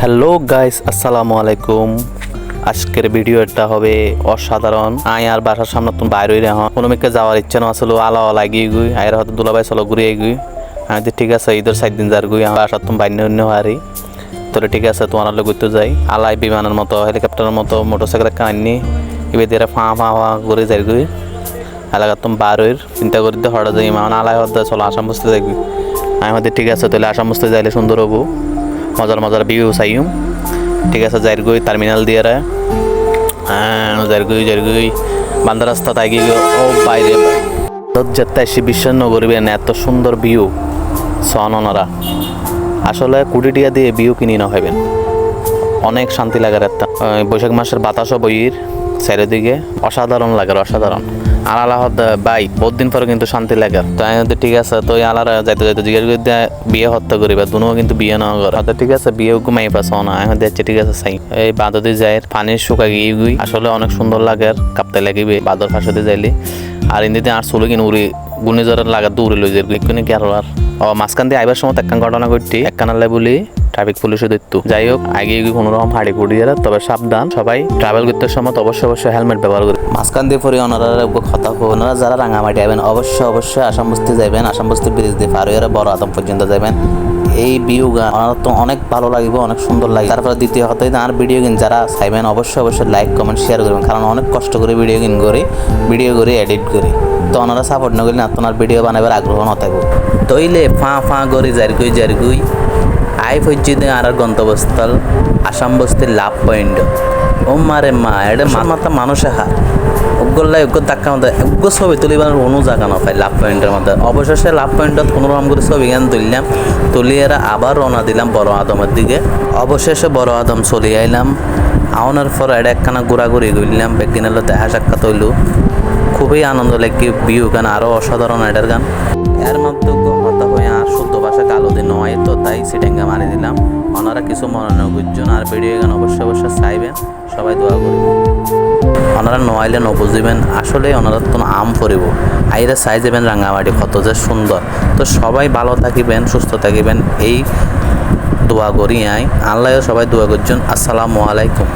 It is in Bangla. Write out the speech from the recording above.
হ্যালো গাইস, আসসালামু আলাইকুম। আজকের ভিডিওটা হবে অসাধারণ। আয় আর বাসার সামনে তুমি বাইরে হন কোনো মেয়েকে যাওয়ার ইচ্ছা না আসলে আলা লাগিয়ে গুই আয়ের হয়তো দুলাভাই চলো ঘুরিয়ে গুই। আমি তো ঠিক আছে ঈদের 4 দিন যার গুই আমার বাসার তুমি বাইরে অন্য হারি তোরে ঠিক আছে তোমার লোক ঘুরতে যাই আলাই বিমানের মতো হেলিকপ্টারের মতো মোটরসাইকেল কানি এবার দিয়ে ফা করে যাই গুই এলাকা তুমি বারোর চিন্তা করে দিয়ে হঠাৎ যাই মানে আলাই হতে চলো আসাম বসতে যাই আমি হয়তো ঠিক আছে তাহলে আসাম বসতে যাইলে সুন্দর হবো মজার মজার ভিউ চাইম ঠিক আছে জারগুই টার্মিনাল দিয়ে জারগুই বান্দা রাস্তা তাই গিয়ে ও বাইরে যেতে এসে বিশ্বাস নগরিবেন এত সুন্দর ভিউ সনরা আসলে কোটি টিয়া দিয়ে ভিউ কিনি না হইবেন অনেক শান্তি লাগার একটা বৈশাখ মাসের বাতাসও বইয়ের চারিদিকে অসাধারণ লাগার অসাধারণ আর আল্লাহ বাই বহুত দিন পরে কিন্তু শান্তি লাগে তাই ঠিক আছে তো আলারা যাইতে যাইতে জিজ্ঞেস করে বিয়ে হত্যা করিবা দুনো কিন্তু বিয়ে না করে ঠিক আছে বিয়ে ঘুমাই পাস না এখন দেখছে ঠিক আছে চাই এই বাদতে যায় পানির শুকা গিয়ে গুই আসলে অনেক সুন্দর লাগে কাঁপতে লাগিবে বাদর ফাঁসতে যাইলে আর ইন্দিতে আর চলে কিনে উড়ি ঘূর্ণিঝড়ের লাগা দৌড়ে লই যাই কিনে কি আর মাঝখান দিয়ে আইবার সময় একখান ঘটনা ঘটটি একখানালে বলি ট্রাফিক পুলিশে দেখতো যাই হোক আগে কোনো রকম হাড়ি পড়িয়ে তবে সাবধান সবাই ট্রাভেল করতে সময় অবশ্যই হেলমেট ব্যবহার করে মাঝখান দিয়ে পরে ওনারা কথা ওনারা যারা রাঙামাটি যাবেন অবশ্যই আসাম বস্তি যাবেন আসাম বস্তি ব্রিজ দিয়ে পার হয়ে বড় আদম পর্যন্ত যাবেন এই ভিউ গান ওনার তো অনেক ভালো লাগবে অনেক সুন্দর লাগে তারপরে দ্বিতীয় কথাই আর ভিডিও গেম যারা চাইবেন অবশ্যই লাইক কমেন্ট শেয়ার করবেন কারণ অনেক কষ্ট করে ভিডিও গেম করি এডিট করি তো ওনারা সাপোর্ট না করলে আপনার ভিডিও বানাবার আগ্রহ না থাকবো তৈলে ফা করে জারগুই আই পর্যন্ত আর গন্তব্যস্থল আসাম বস্তির লাভ পয়েন্ট ও মারে মা এটা মাথা মানুষে হার ওগুলো ধাক্কা মতো এগুলো ছবি তুলিবার কোনো জায়গা না পাই লাভ পয়েন্টের মধ্যে অবশেষে লাভ পয়েন্টত কোনোরকম করে ছবি গান তুলিয়ে আবার রওনা দিলাম বড় আদমের দিকে অবশেষে বড় আদম চলে আইলাম আওনার পর এটা একখানা ঘোরাঘুরি করলাম বেগিনালো দেখা সাক্ষাৎ হইল খুবই আনন্দ লাগে ভিউ গান আরও অসাধারণ এটার গান এর মধ্যে হতা হয়ে আর শুদ্ধ ভাষা কালো দিন নয় তো তাই সিটেঙ্গা মারি দিলাম ওনারা কিছু মনে না বুঝছেন আর ভিডিও গান অবশ্যই চাইবেন সবাই দোয়া করবেন ওনারা নয়াইলে বুঝিবেন আসলে ওনারা তো আম পরিব আইরা চাই যাবেন রাঙামাটি কত যে সুন্দর তো সবাই ভালো থাকিবেন সুস্থ থাকিবেন এই দোয়া করি আল্লাহ সবাই দোয়া করছেন আসসালামু আলাইকুম।